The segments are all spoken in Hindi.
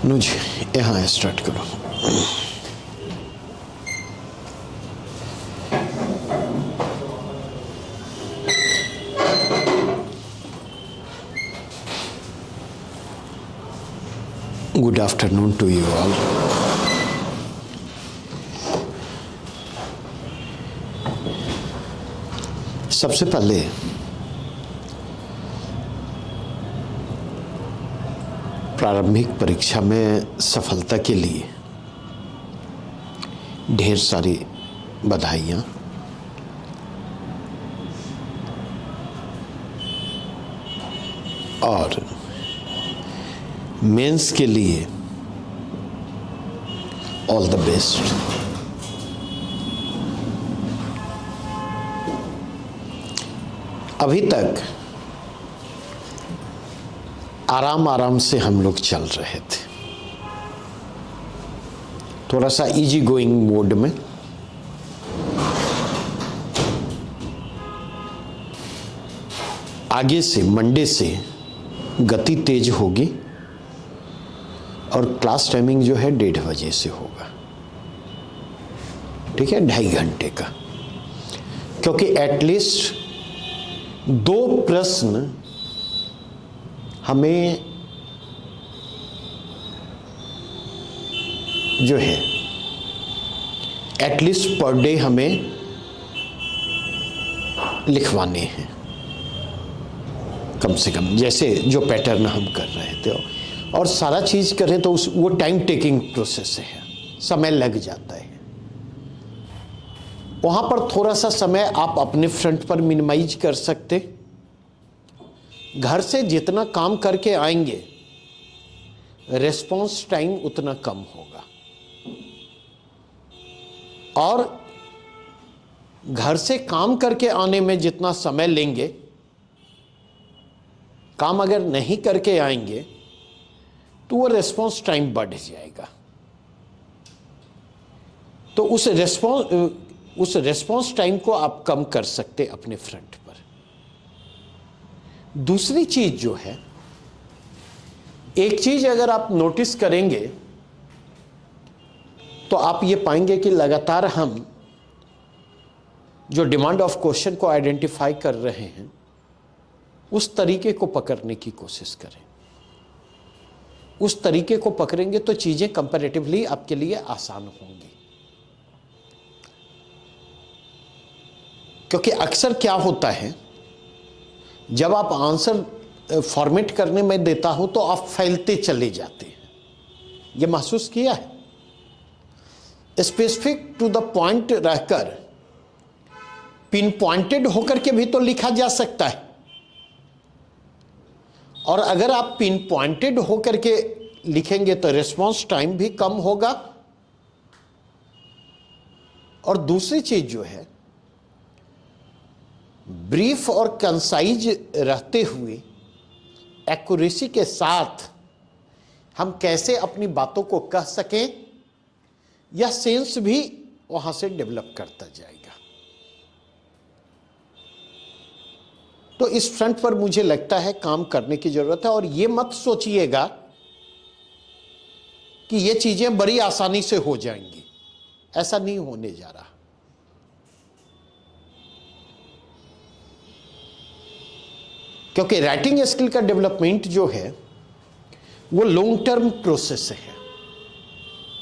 अनुज यहाँ स्टार्ट करो। Good afternoon to you all. सबसे पहले प्रारंभिक परीक्षा में सफलता के लिए ढेर सारी बधाइयाँ। और मेंस के लिए ऑल द बेस्ट। अभी तक आराम से हम लोग चल रहे थे, थोड़ा सा इजी गोइंग मोड में। आगे से मंडे से गति तेज होगी और क्लास टाइमिंग जो है 1:30 बजे से होगा, ठीक है, 2.5 घंटे का। क्योंकि एटलीस्ट 2 प्रश्न हमें जो है एटलीस्ट पर डे हमें लिखवाने हैं कम से कम, जैसे जो पैटर्न हम कर रहे थे। और सारा चीज़ करें तो वो टाइम टेकिंग प्रोसेस है, समय लग जाता है। वहाँ पर थोड़ा सा समय आप अपने फ्रंट पर मिनिमाइज कर सकते। घर से जितना काम करके आएंगे रिस्पॉन्स टाइम उतना कम होगा। और घर से काम करके आने में जितना समय लेंगे, काम अगर नहीं करके आएंगे तो वो रिस्पॉन्स टाइम बढ़ जाएगा। तो उस रिस्पॉन्स टाइम को आप कम कर सकते अपने फ्रंट पर। दूसरी चीज जो है, एक चीज अगर आप नोटिस करेंगे तो आप ये पाएंगे कि लगातार हम जो डिमांड ऑफ क्वेश्चन को आइडेंटिफाई कर रहे हैं उस तरीके को पकड़ने की कोशिश करें। उस तरीके को पकड़ेंगे तो चीजें कंपैरेटिवली आपके लिए आसान होंगी। क्योंकि अक्सर क्या होता है, जब आप आंसर फॉर्मेट करने में देता हो तो आप फैलते चले जाते हैं। ये महसूस किया है? स्पेसिफिक टू द पॉइंट रहकर पिन पॉइंटेड होकर के भी तो लिखा जा सकता है। और अगर आप पिन पॉइंटेड होकर के लिखेंगे तो रिस्पॉन्स टाइम भी कम होगा। और दूसरी चीज जो है, ब्रीफ और कंसाइज रहते हुए एक्यूरेसी के साथ हम कैसे अपनी बातों को कह सकें, यह सेंस भी वहां से डेवलप करता जाएगा। तो इस फ्रंट पर मुझे लगता है काम करने की जरूरत है। और ये मत सोचिएगा कि ये चीजें बड़ी आसानी से हो जाएंगी, ऐसा नहीं होने जा रहा। क्योंकि राइटिंग स्किल का डेवलपमेंट जो है वो लॉन्ग टर्म प्रोसेस है,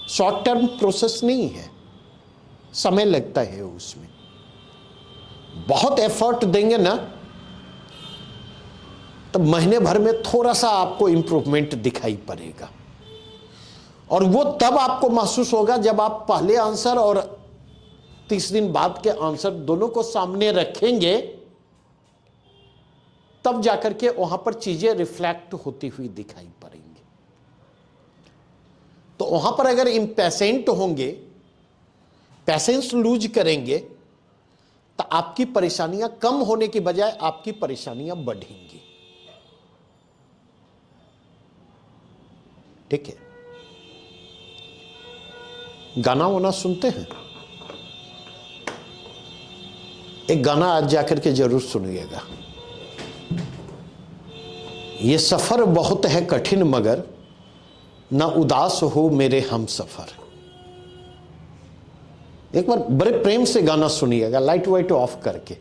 शॉर्ट टर्म प्रोसेस नहीं है। समय लगता है उसमें। बहुत एफर्ट देंगे ना तो महीने भर में थोड़ा सा आपको इंप्रूवमेंट दिखाई पड़ेगा। और वो तब आपको महसूस होगा जब आप पहले आंसर और 30 दिन बाद के आंसर दोनों को सामने रखेंगे, तब जाकर के वहां पर चीजें रिफ्लेक्ट होती हुई दिखाई पड़ेंगी। तो वहां पर अगर इम्पेशेंट होंगे, पेशेंस लूज करेंगे, तो आपकी परेशानियां कम होने की बजाय आपकी परेशानियां बढ़ेंगी। ठीक है? गाना वाना सुनते हैं? एक गाना आज जाकर के जरूर सुनिएगा। ये सफर बहुत है कठिन मगर ना उदास हो मेरे हम सफर। एक बार बड़े प्रेम से गाना सुनिएगा, लाइट वाइट ऑफ करके,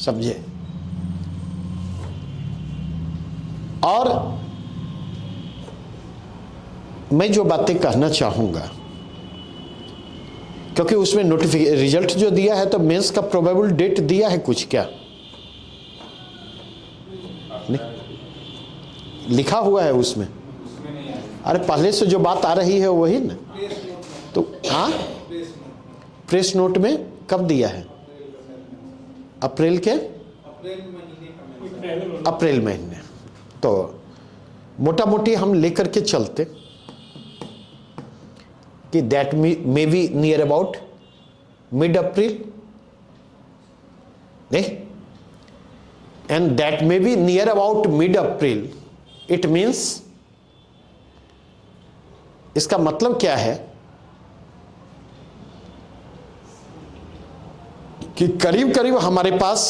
समझे। और मैं जो बातें कहना चाहूंगा, क्योंकि उसमें नोटिफिकेशन रिजल्ट जो दिया है तो मेंस का प्रोबेबल डेट दिया है कुछ क्या नहीं लिखा हुआ है उसमें? अरे पहले से जो बात आ रही है वही ना। तो हाँ, प्रेस नोट में कब दिया है? अप्रैल के अप्रैल महीने। तो मोटा मोटी हम लेकर के चलते कि that may be near about mid April, नहीं, and that may be near about mid April. It means, इसका मतलब क्या है कि करीब करीब हमारे पास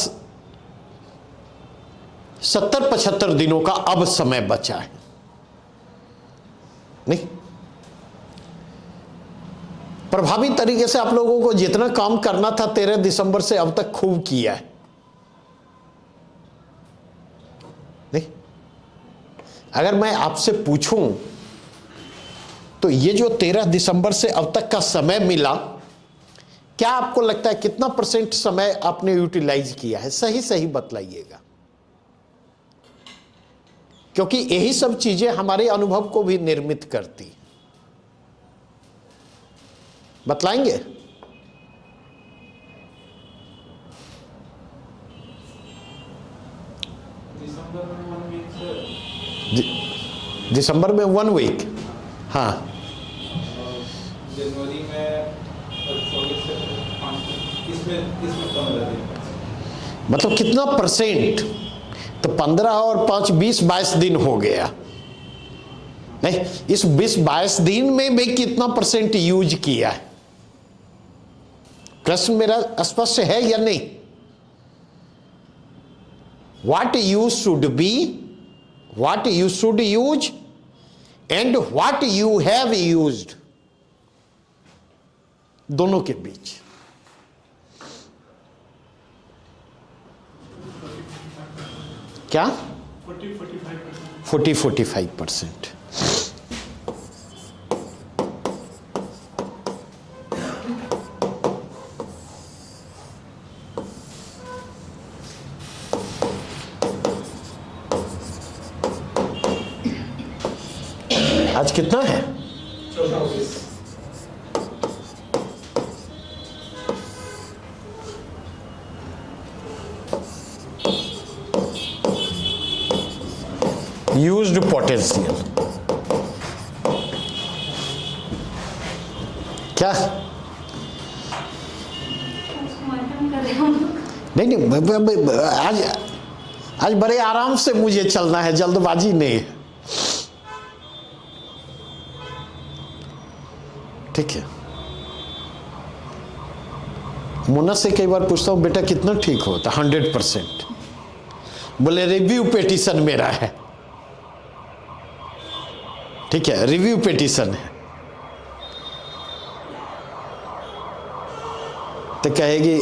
70-75 दिनों का अब समय बचा है, नहीं? प्रभावी तरीके से आप लोगों को जितना काम करना था 13 दिसंबर से अब तक खूब किया है, नहीं? अगर मैं आपसे पूछूं तो ये जो 13 दिसंबर से अब तक का समय मिला, क्या आपको लगता है कितना % समय आपने यूटिलाइज किया है? सही सही बतलाइएगा, क्योंकि यही सब चीजें हमारे अनुभव को भी निर्मित करती। बतलाएंगे? दिसंबर में 1 वीक, हाँ। जनवरी में 24 से 5, इसमें 15 दिन। मतलब कितना %? तो 15 और 5 20-22 दिन हो गया, नहीं? इस 20-22 दिन में मैं कितना % यूज किया है? प्रश्न मेरा स्पष्ट है या नहीं? What you should be, what you should use and what you have used, दोनों के बीच। क्या? 40-45%। आज कितना है? 24। यूज्ड पोटेंशियल क्या? नहीं, आज बड़े आराम से मुझे चलना है, जल्दबाजी नहीं है, ठीक है? मुन्ना से कई बार पूछता हूं, बेटा कितना ठीक होता? 100%। बोले रिव्यू पिटीशन मेरा है, ठीक है, रिव्यू पिटीशन है। तो कहेगी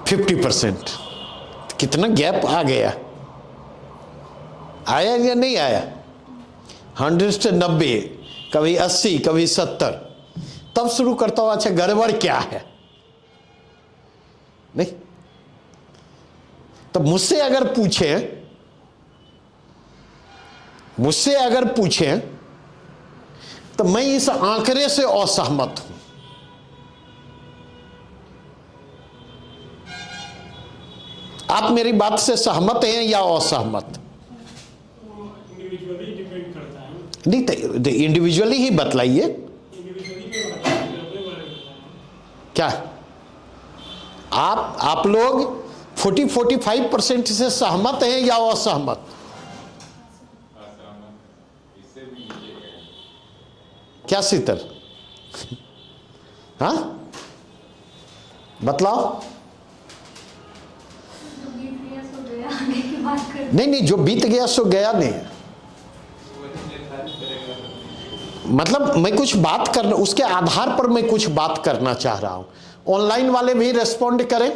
50%। कितना गैप आ गया, आया या नहीं आया? 100 से 90, कभी 80, कभी 70, तब शुरू करता हूं अच्छा गड़बड़ क्या है, नहीं? तो मुझसे अगर पूछे तो मैं इस आंकड़े से असहमत हूं। आप मेरी बात से सहमत हैं या असहमत? इंडिविजुअली डिपेंड करता है, नहीं तो इंडिविजुअली ही बतलाइए। क्या आप लोग 40-45% से सहमत हैं या असहमत? क्या शीतल? हाँ बतलाओ। नहीं, जो बीत गया सो गया नहीं। मतलब मैं कुछ बात करना, उसके आधार पर मैं कुछ बात करना चाह रहा हूं। ऑनलाइन वाले भी रेस्पॉन्ड करें।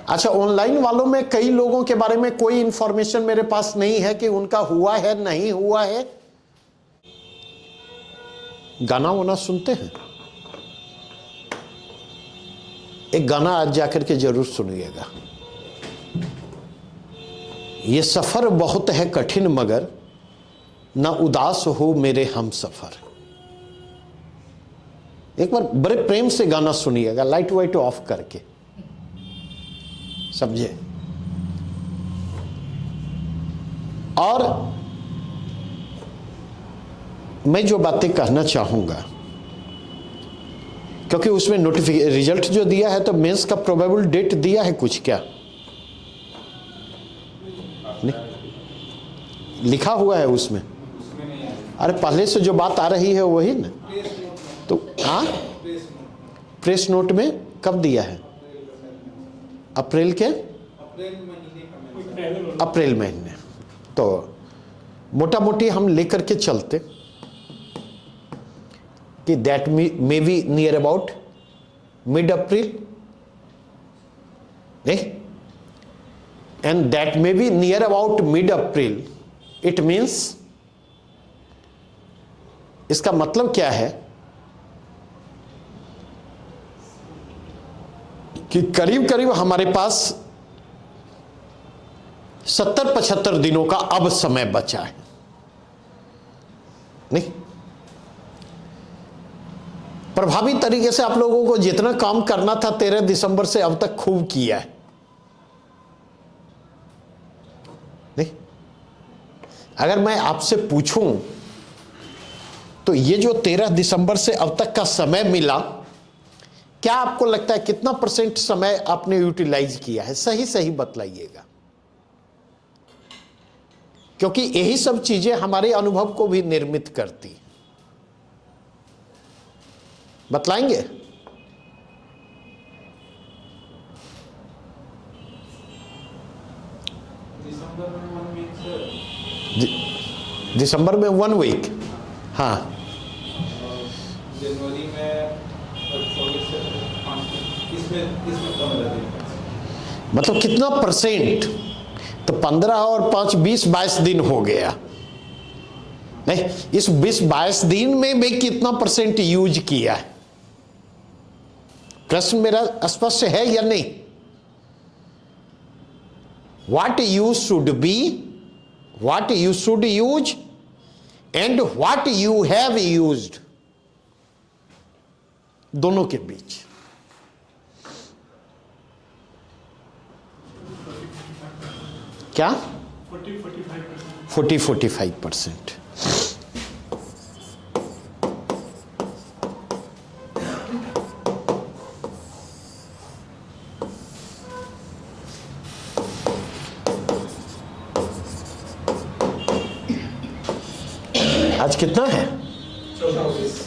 अच्छा, ऑनलाइन वालों में कई लोगों के बारे में कोई इंफॉर्मेशन मेरे पास नहीं है कि उनका हुआ है नहीं हुआ है। गाना वाना सुनते हैं? एक गाना आज जाकर के जरूर सुनिएगा। ये सफर बहुत है कठिन मगर ना उदास हो मेरे हम सफर। एक बार बड़े प्रेम से गाना सुनिएगा, लाइट वाइट ऑफ करके, समझे? और मैं जो बातें कहना चाहूंगा, क्योंकि उसमें नोटिफिकेशन रिजल्ट जो दिया है तो मेंस का प्रोबेबल डेट दिया है कुछ क्या? नहीं लिखा हुआ है उसमें। अरे पहले से जो बात आ रही है वही ना। तो हाँ, प्रेस नोट में कब दिया है? अप्रैल के अप्रैल महीने। तो मोटा मोटी हम लेकर के चलते कि that may be near about mid April, नहीं, and that may be near about mid April. It means, इसका मतलब क्या है कि करीब करीब हमारे पास 70-75 दिनों का अब समय बचा है। नहीं, प्रभावी तरीके से आप लोगों को जितना काम करना था 13 दिसंबर से अब तक खूब किया है। नहीं, अगर मैं आपसे पूछूं तो ये जो 13 दिसंबर से अब तक का समय मिला, क्या आपको लगता है कितना % समय आपने यूटिलाइज किया है? सही सही बतलाइएगा, क्योंकि यही सब चीजें हमारे अनुभव को भी निर्मित करती। बतलाएंगे? दिसंबर में 1 वीक, हाँ। जनवरी में 24 से 5, इसमें 15 दिन। मतलब कितना %? तो 15 और 5 20-22 दिन हो गया। नहीं, इस 20-22 दिन में मैं कितना % यूज किया है? प्रश्न मेरा स्पष्ट है या नहीं? What you should be, what you should use and what you have used, दोनों के बीच। क्या? 40-45%। आज कितना है? 24।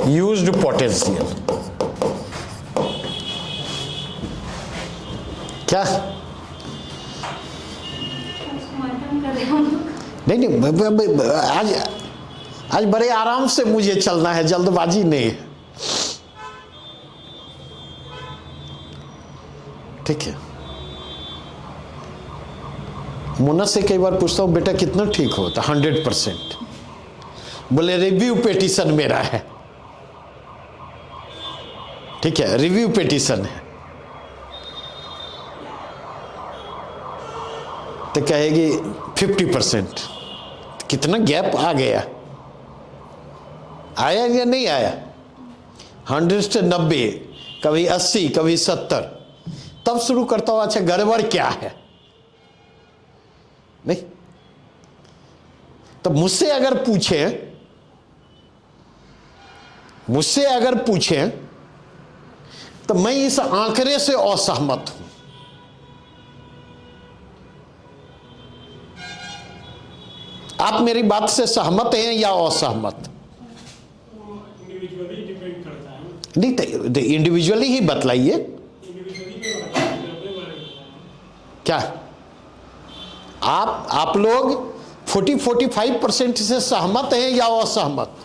यूज्ड पोटेंशियल क्या? नहीं, आज बड़े आराम से मुझे चलना है, जल्दबाजी नहीं है। ठीक है। मोना से कई बार पूछता हूं, बेटा कितना ठीक होता? 100%। बोले रिव्यू पिटीशन मेरा है। ठीक है, रिव्यू पिटीशन है। तो कहेगी 50%। कितना गैप आ गया? आया या नहीं आया? 100 से 90, कभी 80, कभी 70। तब शुरू करता हूं, अच्छा गड़बड़ क्या है? नहीं, तो मुझसे अगर पूछें तो मैं इस आंकड़े से असहमत हूं। आप मेरी बात से सहमत हैं या असहमत? नहीं तो इंडिविजुअली ही बतलाइए क्या आप लोग 40-45% से सहमत हैं या असहमत?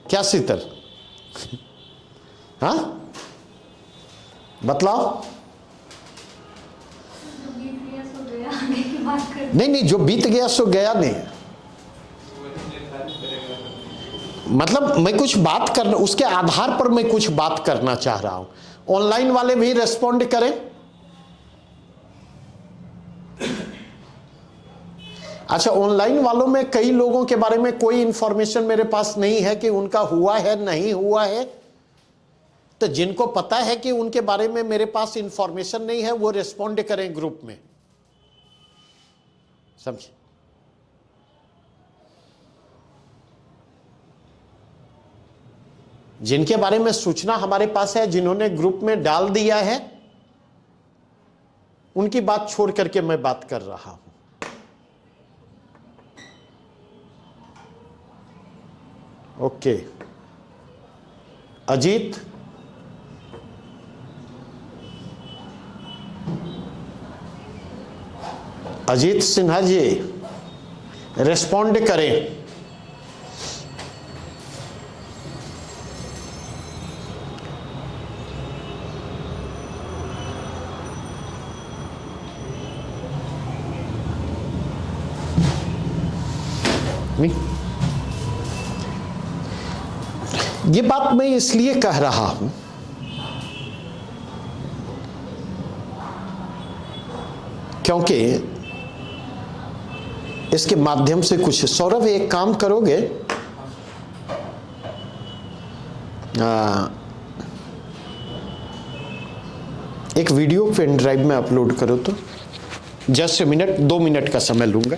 क्या शीतल? हाँ बतलाओ। नहीं जो बीत गया सो गया नहीं। मतलब मैं कुछ बात करना, उसके आधार पर मैं कुछ बात करना चाह रहा हूं। ऑनलाइन वाले भी रेस्पॉन्ड करें। अच्छा, ऑनलाइन वालों में कई लोगों के बारे में कोई इंफॉर्मेशन मेरे पास नहीं है कि उनका हुआ है नहीं हुआ है। तो जिनको पता है कि उनके बारे में मेरे पास इंफॉर्मेशन नहीं है वो रेस्पॉन्ड करें ग्रुप में, समझे? जिनके बारे में सूचना हमारे पास है, जिन्होंने ग्रुप में डाल दिया है, उनकी बात छोड़ करके मैं बात कर रहा हूं। ओके, अजीत, अजीत सिन्हा जी रेस्पॉन्ड करें। ये बात मैं इसलिए कह रहा हूं क्योंकि इसके माध्यम से कुछ, सौरभ एक काम करोगे, एक वीडियो पेन ड्राइव में अपलोड करो तो। जस्ट मिनट, 2 मिनट का समय लूंगा।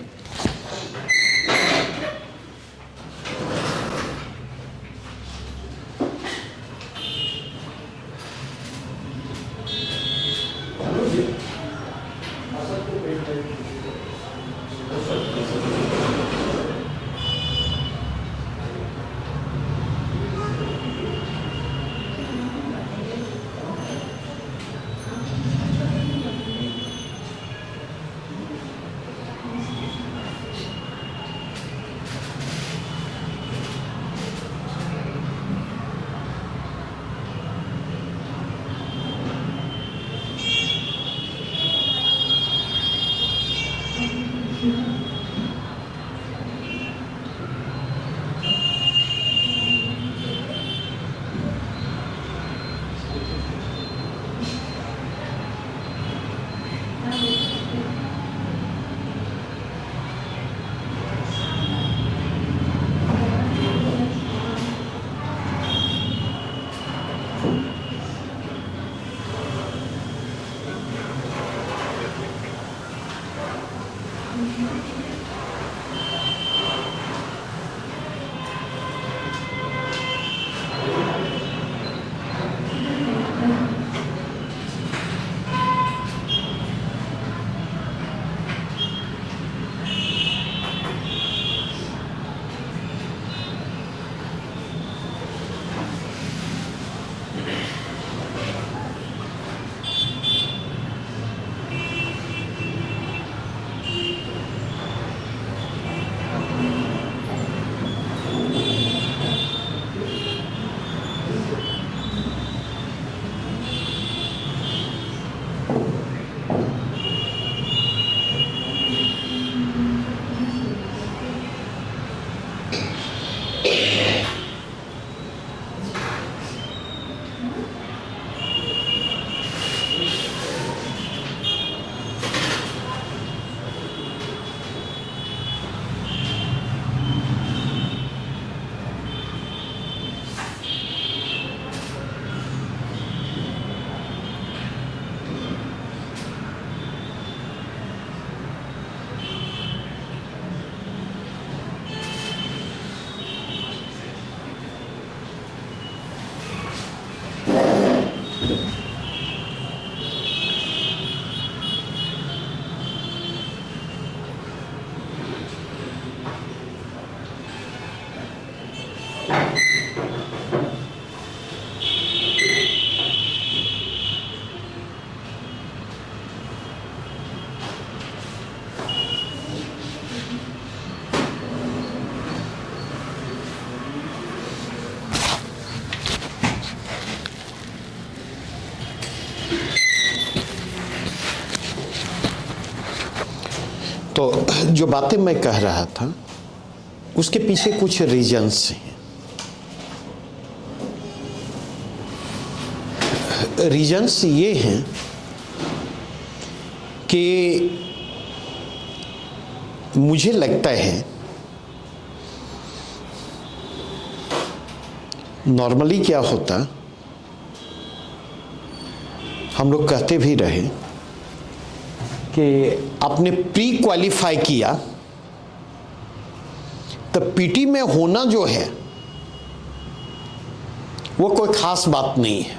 तो जो बातें मैं कह रहा था उसके पीछे कुछ रीजंस हैं। रीजंस ये हैं कि मुझे लगता है नॉर्मली क्या होता, हम लोग कहते भी रहे कि आपने प्री क्वालिफाई किया तो पीटी में होना जो है वो कोई खास बात नहीं है,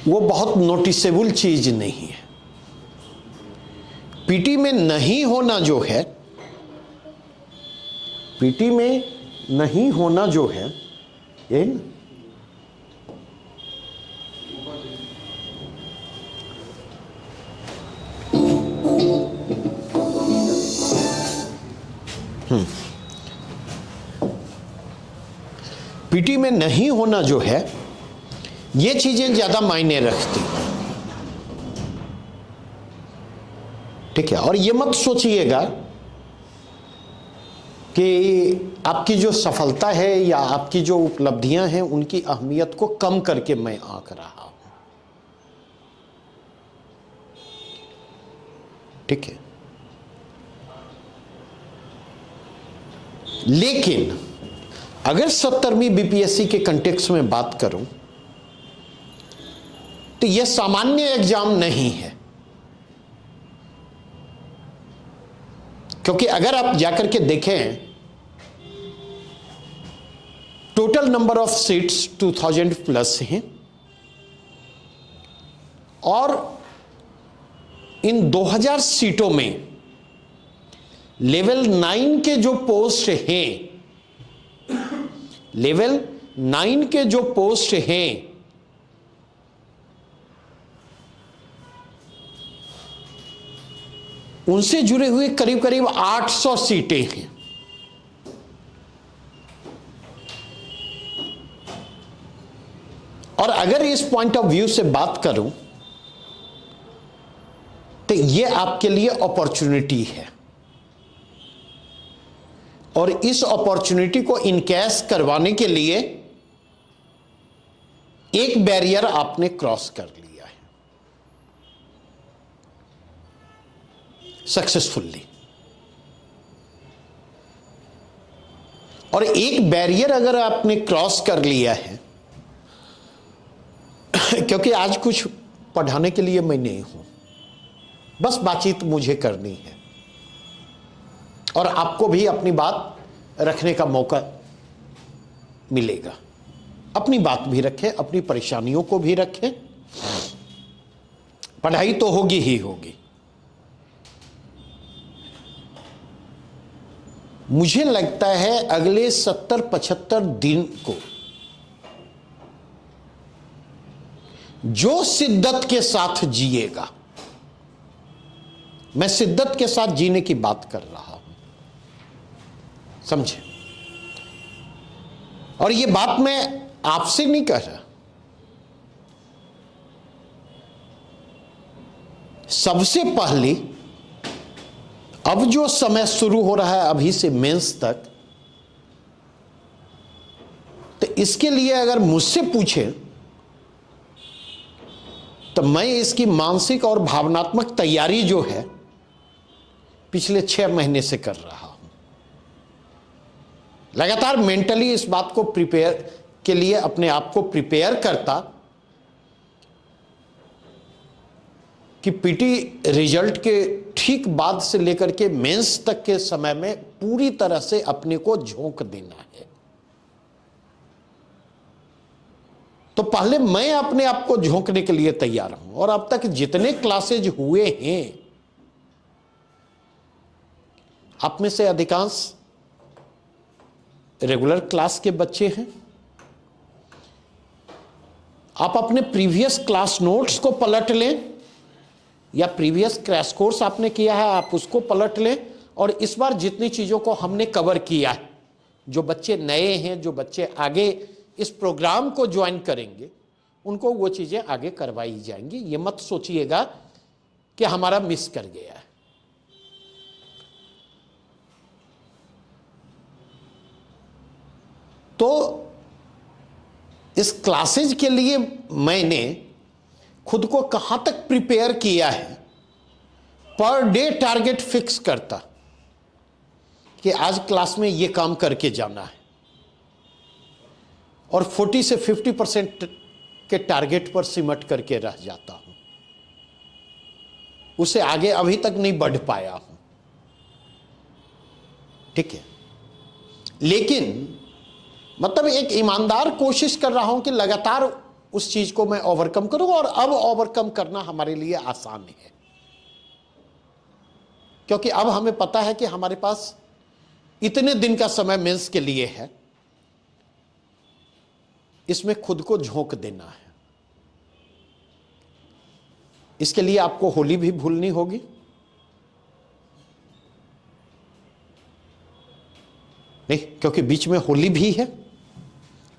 वो बहुत नोटिसेबल चीज नहीं है। पीटी में नहीं होना जो है, पीटी में नहीं होना जो है, ये पीटी में नहीं होना जो है, ये चीजें ज्यादा मायने रखती, ठीक है। और ये मत सोचिएगा कि आपकी जो सफलता है या आपकी जो उपलब्धियां हैं उनकी अहमियत को कम करके मैं आंक रहा हूं, ठीक है। लेकिन अगर 70वीं बीपीएससी के कंटेक्स्ट में बात करूं तो यह सामान्य एग्जाम नहीं है, क्योंकि अगर आप जाकर के देखें total number of seats 2000 plus हैं और इन 2000 सीटों में लेवल 9 के जो पोस्ट हैं, लेवल 9 के जो पोस्ट हैं उनसे जुड़े हुए करीब करीब 800 सीटें हैं। और अगर इस पॉइंट ऑफ व्यू से बात करूं तो यह आपके लिए अपॉर्चुनिटी है और इस अपॉर्चुनिटी को इनकैश करवाने के लिए एक बैरियर आपने क्रॉस कर लिया है सक्सेसफुली। और एक बैरियर अगर आपने क्रॉस कर लिया है, क्योंकि आज कुछ पढ़ाने के लिए मैं नहीं हूं, बस बातचीत मुझे करनी है और आपको भी अपनी बात रखने का मौका मिलेगा। अपनी बात भी रखें, अपनी परेशानियों को भी रखें, पढ़ाई तो होगी ही होगी। मुझे लगता है अगले 70-75 दिन को जो शिद्दत के साथ जिएगा, मैं शिद्दत के साथ जीने की बात कर रहा हूं, समझे। और ये बात मैं आपसे नहीं कह रहा, सबसे पहले अब जो समय शुरू हो रहा है अभी से मेंस तक, तो इसके लिए अगर मुझसे पूछे तो मैं इसकी मानसिक और भावनात्मक तैयारी जो है पिछले 6 महीने से कर रहा हूं। लगातार मेंटली इस बात को प्रिपेयर के लिए अपने आप को प्रिपेयर करता कि पीटी रिजल्ट के ठीक बाद से लेकर के मेंस तक के समय में पूरी तरह से अपने को झोंक देना है। तो पहले मैं अपने आप को झोंकने के लिए तैयार हूं। और अब तक जितने क्लासेज हुए हैं, आप में से अधिकांश रेगुलर क्लास के बच्चे हैं। आप अपने प्रीवियस क्लास नोट्स को पलट लें या प्रीवियस क्रैश कोर्स आपने किया है आप उसको पलट लें, और इस बार जितनी चीज़ों को हमने कवर किया है, जो बच्चे नए हैं, जो बच्चे आगे इस प्रोग्राम को ज्वाइन करेंगे, उनको वो चीज़ें आगे करवाई जाएंगी। ये मत सोचिएगा कि हमारा मिस कर गया है। तो इस क्लासेज के लिए मैंने खुद को कहां तक प्रिपेयर किया है, पर डे टारगेट फिक्स करता कि आज क्लास में ये काम करके जाना है, और 40 से 50% के टारगेट पर सिमट करके रह जाता हूं। उसे आगे अभी तक नहीं बढ़ पाया हूं, ठीक है। लेकिन मतलब एक ईमानदार कोशिश कर रहा हूं कि लगातार उस चीज को मैं ओवरकम करूं, और अब ओवरकम करना हमारे लिए आसान है, क्योंकि अब हमें पता है कि हमारे पास इतने दिन का समय मेंस के लिए है, इसमें खुद को झोंक देना है। इसके लिए आपको होली भी भूलनी होगी, नहीं, क्योंकि बीच में होली भी है,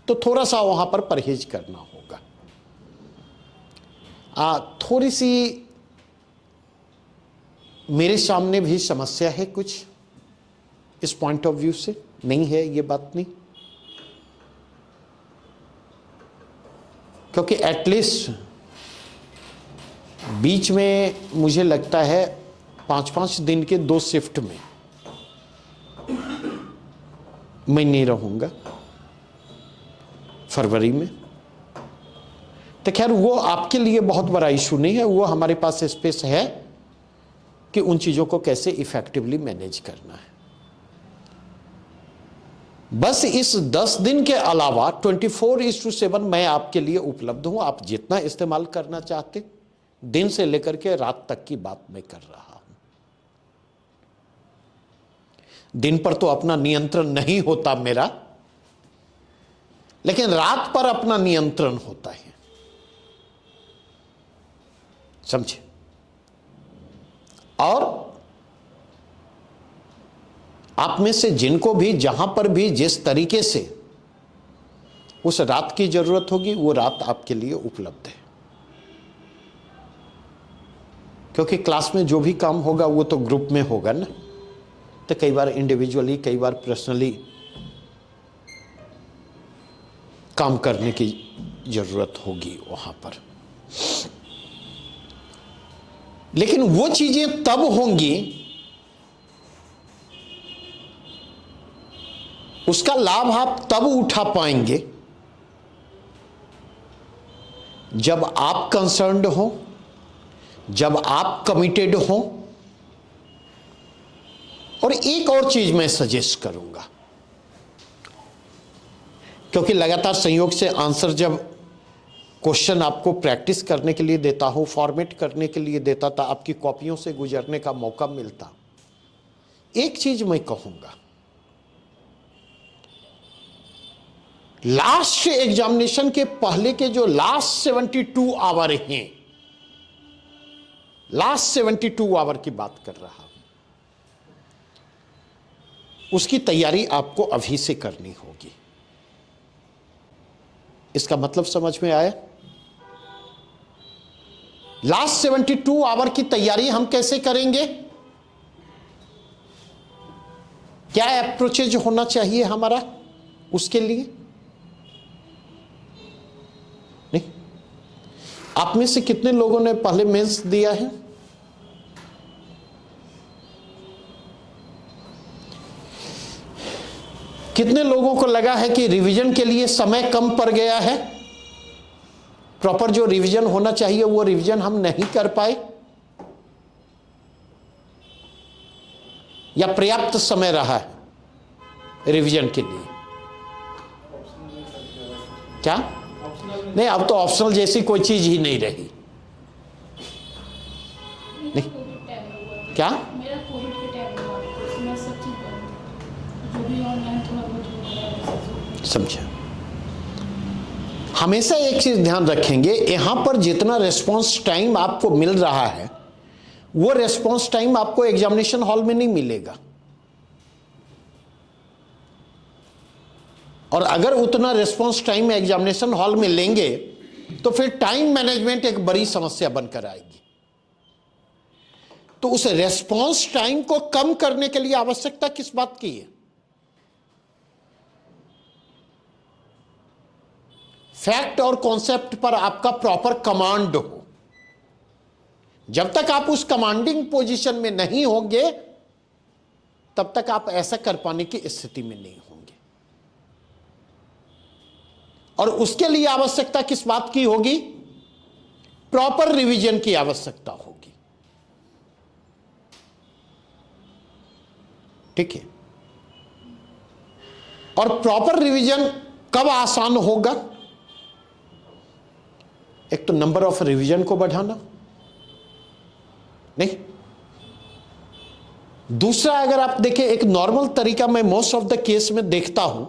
तो थोड़ा सा वहां पर परहेज करना होगा। थोड़ी सी मेरे सामने भी समस्या है कुछ इस पॉइंट ऑफ व्यू से, नहीं है ये बात नहीं, क्योंकि एटलीस्ट बीच में मुझे लगता है 5-5 दिन के 2 शिफ्ट में मैं नहीं रहूंगा फरवरी में। तो खैर वो आपके लिए बहुत बड़ा इशू नहीं है, वो हमारे पास स्पेस है कि उन चीजों को कैसे इफेक्टिवली मैनेज करना है। बस इस 10 दिन के अलावा 24/7 मैं आपके लिए उपलब्ध हूं। आप जितना इस्तेमाल करना चाहते, दिन से लेकर के रात तक की बात मैं कर रहा हूं। दिन पर तो अपना नियंत्रण नहीं होता मेरा, लेकिन रात पर अपना नियंत्रण होता है, समझे। और आप में से जिनको भी जहां पर भी जिस तरीके से उस रात की जरूरत होगी, वो रात आपके लिए उपलब्ध है, क्योंकि क्लास में जो भी काम होगा वो तो ग्रुप में होगा ना, तो कई बार इंडिविजुअली, कई बार पर्सनली काम करने की जरूरत होगी वहां पर। लेकिन वो चीजें तब होंगी, उसका लाभ आप तब उठा पाएंगे जब आप कंसर्न्ड हो, जब आप कमिटेड हो। और एक और चीज मैं सजेस्ट करूंगा, क्योंकि लगातार संयोग से आंसर जब क्वेश्चन आपको प्रैक्टिस करने के लिए देता हूं, फॉर्मेट करने के लिए देता था, आपकी कॉपियों से गुजरने का मौका मिलता, एक चीज मैं कहूंगा, लास्ट एग्जामिनेशन के पहले के जो लास्ट 72 आवर हैं, लास्ट 72 आवर की बात कर रहा हूं, उसकी तैयारी आपको अभी से करनी होगी। इसका मतलब समझ में आया? लास्ट 72 आवर की तैयारी हम कैसे करेंगे? क्या अप्रोचेज होना चाहिए हमारा उसके लिए? नहीं, आप में से कितने लोगों ने पहले मेंस दिया है? कितने लोगों को लगा है कि रिवीजन के लिए समय कम पड़ गया है? प्रॉपर जो रिवीजन होना चाहिए वो रिवीजन हम नहीं कर पाए, या पर्याप्त समय रहा है रिवीजन के लिए? क्या नहीं, अब तो ऑप्शनल जैसी कोई चीज ही नहीं रही। नहीं क्या मेरा कोविड के टाइम हुआ, उसमें सब चीज जो भी ऑनलाइन थोड़ा बहुत हो रहा है। समझा? हमेशा एक चीज ध्यान रखेंगे, यहां पर जितना रेस्पॉन्स टाइम आपको मिल रहा है, वो रेस्पॉन्स टाइम आपको एग्जामिनेशन हॉल में नहीं मिलेगा। और अगर उतना रेस्पॉन्स टाइम एग्जामिनेशन हॉल में लेंगे तो फिर टाइम मैनेजमेंट एक बड़ी समस्या बनकर आएगी। तो उस रेस्पॉन्स टाइम को कम करने के लिए आवश्यकता किस बात की है? फैक्ट और कॉन्सेप्ट पर आपका प्रॉपर कमांड हो। जब तक आप उस कमांडिंग पोजीशन में नहीं होंगे तब तक आप ऐसा कर पाने की स्थिति में नहीं होंगे। और उसके लिए आवश्यकता किस बात की होगी? प्रॉपर रिवीजन की आवश्यकता होगी। ठीक है। और प्रॉपर रिवीजन कब आसान होगा? एक तो नंबर ऑफ रिवीजन को बढ़ाना, नहीं। दूसरा, अगर आप देखें, एक नॉर्मल तरीका मैं मोस्ट ऑफ द केस में देखता हूं,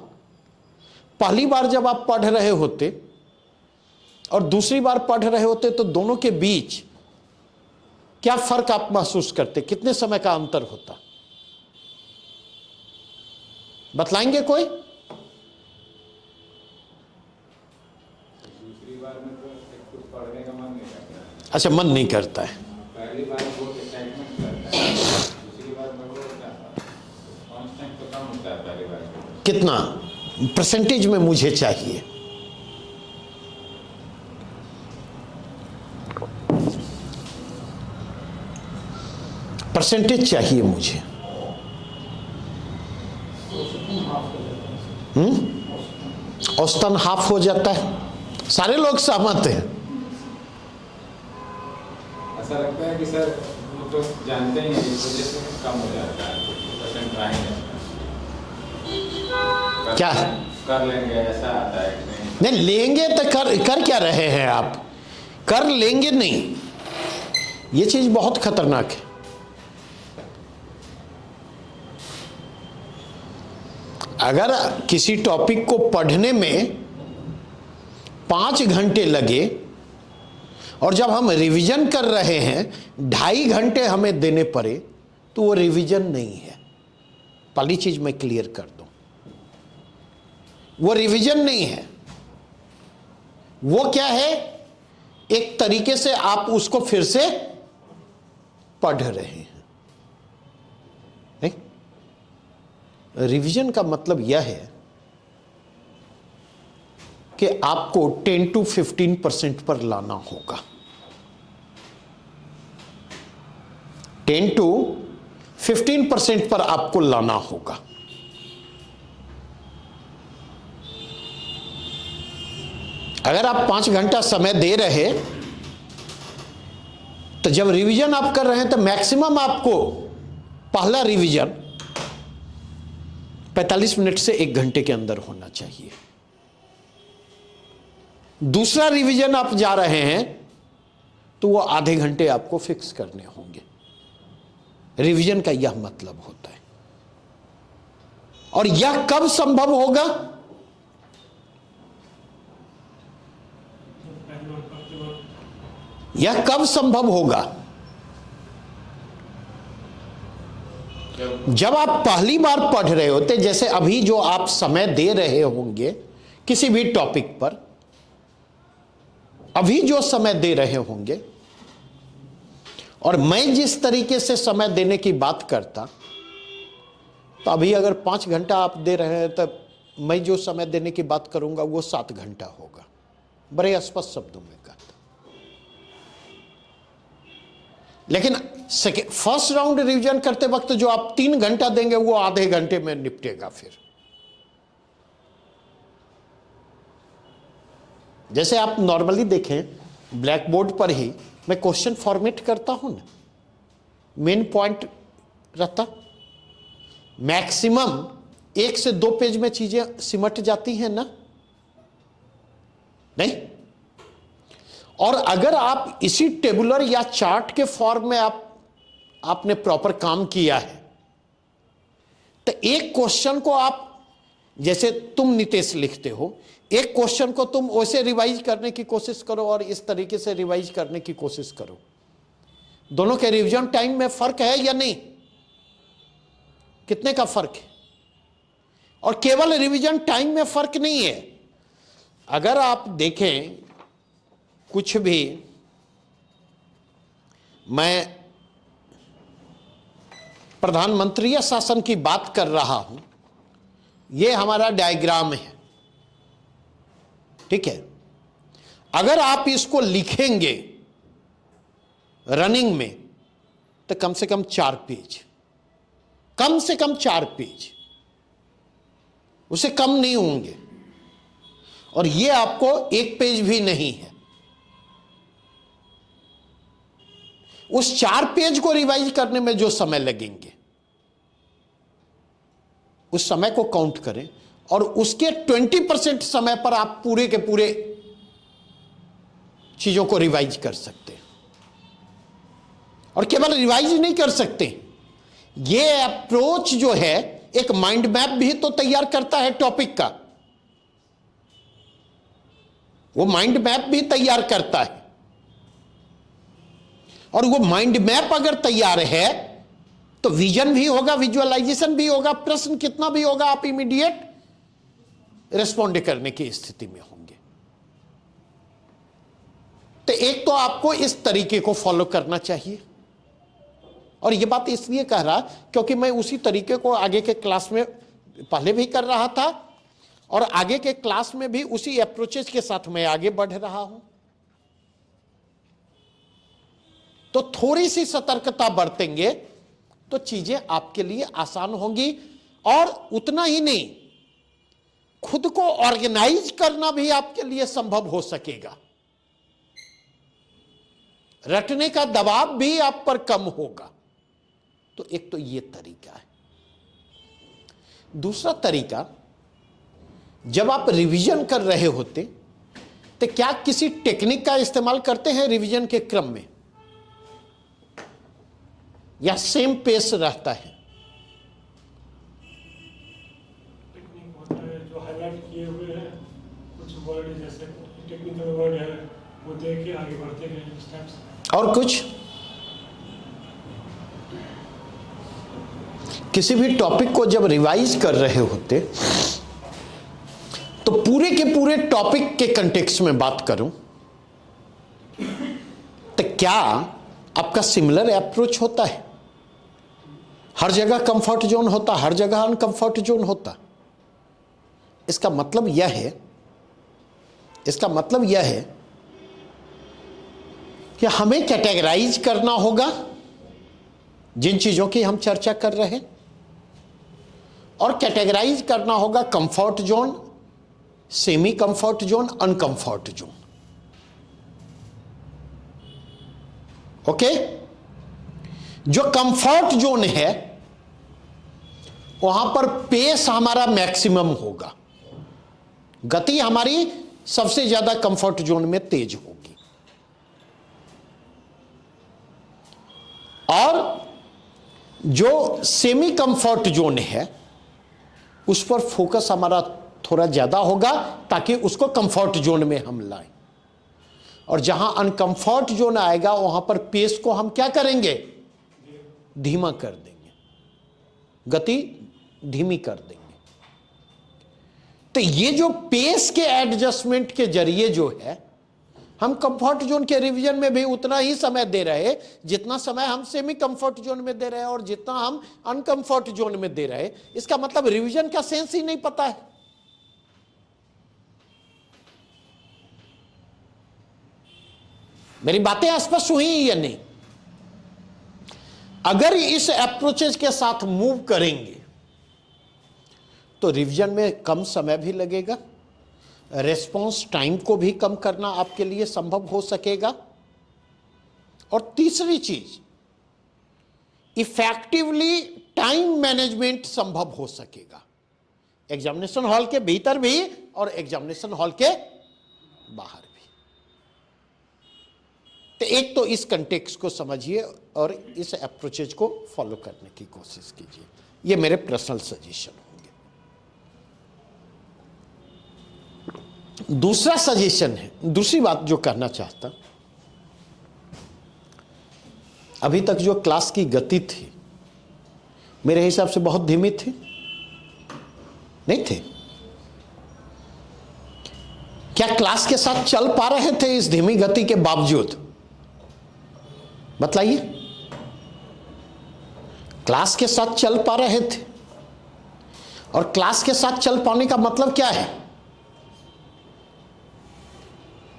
पहली बार जब आप पढ़ रहे होते और दूसरी बार पढ़ रहे होते तो दोनों के बीच क्या फर्क आप महसूस करते? कितने समय का अंतर होता? बतलाएंगे कोई? दूसरी बार में तो कुछ पढ़ने का मन नहीं करता। अच्छा, मन नहीं करता है। पहली बार बहुत एक्साइटमेंट करता है, दूसरी बार में वो कांस्टेंट तो कम होता है पहली बार में। कितना परसेंटेज में मुझे चाहिए? परसेंटेज चाहिए मुझे। औसतन हाफ हो जाता है। सारे लोग सहमत हैं। ऐसा लगता है कि सर वो तो जानते ही हैं, इस वजह से कम हो जाता है, 50% रह ही जाता है। क्या कर लेंगे, ऐसा आता है कि नहीं? नहीं लेंगे तो कर क्या रहे हैं आप? कर लेंगे नहीं, ये चीज बहुत खतरनाक है। अगर किसी टॉपिक को पढ़ने में 5 घंटे लगे और जब हम रिवीजन कर रहे हैं 2.5 घंटे हमें देने पड़े तो वो रिवीजन नहीं है। पहली चीज मैं क्लियर कर दूं, वो रिवीजन नहीं है। वो क्या है? एक तरीके से आप उसको फिर से पढ़ रहे हैं। नहीं? रिवीजन का मतलब यह है कि आपको 10 to 15% पर लाना होगा। 10 to 15% पर आपको लाना होगा। अगर आप 5 घंटा समय दे रहे तो जब रिवीजन आप कर रहे हैं तो मैक्सिमम आपको पहला रिवीजन 45 मिनट से 1 घंटे के अंदर होना चाहिए। दूसरा रिवीजन आप जा रहे हैं तो वो आधे घंटे आपको फिक्स करने होंगे। रिवीजन का यह मतलब होता है। और यह कब संभव होगा? यह कब संभव होगा? जब आप पहली बार पढ़ रहे होते, जैसे अभी जो आप समय दे रहे होंगे किसी भी टॉपिक पर, अभी जो समय दे रहे होंगे और मैं जिस तरीके से समय देने की बात करता, तो अभी अगर 5 घंटा आप दे रहे हैं तो मैं जो समय देने की बात करूंगा वो 7 घंटा होगा। बड़े स्पष्ट शब्दों में कहता। लेकिन फर्स्ट राउंड रिवीजन करते वक्त जो आप 3 घंटा देंगे वो आधे घंटे में निपटेगा। फिर जैसे आप नॉर्मली देखें ब्लैक बोर्ड पर ही मैं क्वेश्चन फॉर्मेट करता हूं ना, मेन पॉइंट रहता, मैक्सिमम 1 से 2 पेज में चीजें सिमट जाती हैं ना, नहीं? और अगर आप इसी टेबुलर या चार्ट के फॉर्म में आपने प्रॉपर काम किया है तो एक क्वेश्चन को आप, जैसे तुम नितेश लिखते हो, एक क्वेश्चन को तुम वैसे रिवाइज करने की कोशिश करो और इस तरीके से रिवाइज करने की कोशिश करो। दोनों के रिवीजन टाइम में फर्क है या नहीं? कितने का फर्क है? और केवल रिवीजन टाइम में फर्क नहीं है। अगर आप देखें कुछ भी, मैं प्रधानमंत्री शासन की बात कर रहा हूं, यह हमारा डायग्राम है, ठीक है? अगर आप इसको लिखेंगे रनिंग में तो कम से कम 4 पेज, कम से कम 4 पेज, उसे कम नहीं होंगे। और ये आपको 1 पेज भी नहीं है। उस 4 पेज को रिवाइज करने में जो समय लगेंगे उस समय को काउंट करें और उसके 20% समय पर आप पूरे के पूरे चीजों को रिवाइज कर सकते हैं। और केवल रिवाइज नहीं कर सकते, ये अप्रोच जो है एक माइंड मैप भी तो तैयार करता है टॉपिक का, वो माइंड मैप भी तैयार करता है। और वो माइंड मैप अगर तैयार है तो विजन भी होगा, विजुअलाइजेशन भी होगा, प्रश्न कितना भी होगा आप इमीडिएट रिस्पॉन्ड करने की स्थिति में होंगे। तो एक तो आपको इस तरीके को फॉलो करना चाहिए। और यह बात इसलिए कह रहा क्योंकि मैं उसी तरीके को आगे के क्लास में पहले भी कर रहा था और आगे के क्लास में भी उसी अप्रोचेस के साथ मैं आगे बढ़ रहा हूं। तो थोड़ी सी सतर्कता बरतेंगे तो चीजें आपके लिए आसान होंगी। और उतना ही नहीं, खुद को ऑर्गेनाइज करना भी आपके लिए संभव हो सकेगा। रटने का दबाव भी आप पर कम होगा। तो एक तो ये तरीका है। दूसरा तरीका, जब आप रिवीजन कर रहे होते तो क्या किसी टेक्निक का इस्तेमाल करते हैं रिवीजन के क्रम में, या सेम पेस रहता है? टेक्निक होता है जो हाईलाइट किए हुए हैं, कुछ वर्ड जैसे टेक्निकल वर्ड है वो देख के आगे बढ़ते गए स्टेप्स। और कुछ किसी भी टॉपिक को जब रिवाइज कर रहे होते तो पूरे के पूरे टॉपिक के कंटेक्स्ट में बात करूं तो क्या आपका सिमिलर अप्रोच होता है? हर जगह कंफर्ट जोन होता, हर जगह अनकंफर्ट जोन होता? इसका मतलब यह है कि हमें कैटेगराइज करना होगा जिन चीजों की हम चर्चा कर रहे हैं, और कैटेगराइज करना होगा comfort zone, semi comfort zone, uncomfort zone. Okay? जो कंफर्ट जोन है वहां पर पेस हमारा मैक्सिमम होगा, गति हमारी सबसे ज्यादा कंफर्ट जोन में तेज होगी। और जो सेमी कंफर्ट जोन है उस पर फोकस हमारा थोड़ा ज्यादा होगा ताकि उसको कंफर्ट जोन में हम लाएं। और जहां अनकंफर्ट जोन आएगा वहां पर पेस को हम क्या करेंगे? धीमा कर देंगे, गति धीमी कर देंगे। तो ये जो पेस के एडजस्टमेंट के जरिए जो है, हम कंफर्ट जोन के रिवीजन में भी उतना ही समय दे रहे जितना समय हम सेमी कंफर्ट जोन में दे रहे हैं और जितना हम अनकंफर्ट जोन में दे रहे। इसका मतलब रिवीजन का सेंस ही नहीं पता है। मेरी बातें स्पष्ट हुई या नहीं? अगर इस अप्रोचेस के साथ मूव करेंगे तो रिवीजन में कम समय भी लगेगा, रेस्पॉन्स टाइम को भी कम करना आपके लिए संभव हो सकेगा। और तीसरी चीज, इफेक्टिवली टाइम मैनेजमेंट संभव हो सकेगा, एग्जामिनेशन हॉल के भीतर भी और एग्जामिनेशन हॉल के बाहर भी। तो एक तो इस कंटेक्स्ट को समझिए और इस अप्रोचेज को फॉलो करने की कोशिश कीजिए। ये मेरे पर्सनल सजेशन होंगे। दूसरा सजेशन है, दूसरी बात जो कहना चाहता, अभी तक जो क्लास की गति थी मेरे हिसाब से बहुत धीमी थी, नहीं थे? क्या क्लास के साथ चल पा रहे थे इस धीमी गति के बावजूद? बतलाइए। क्लास के साथ चल पा रहे थे, और क्लास के साथ चल पाने का मतलब क्या है?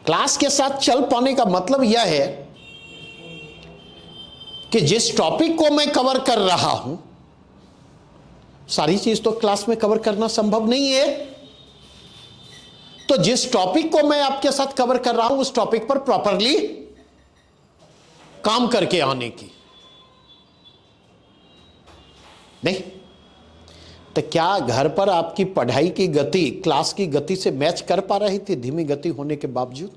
क्लास के साथ चल पाने का मतलब यह है कि जिस टॉपिक को मैं कवर कर रहा हूं, सारी चीज तो क्लास में कवर करना संभव नहीं है। तो जिस टॉपिक को मैं आपके साथ कवर कर रहा हूं, उस टॉपिक पर प्रॉपरली काम करके आने की। नहीं तो क्या घर पर आपकी पढ़ाई की गति क्लास की गति से मैच कर पा रही थी, धीमी गति होने के बावजूद?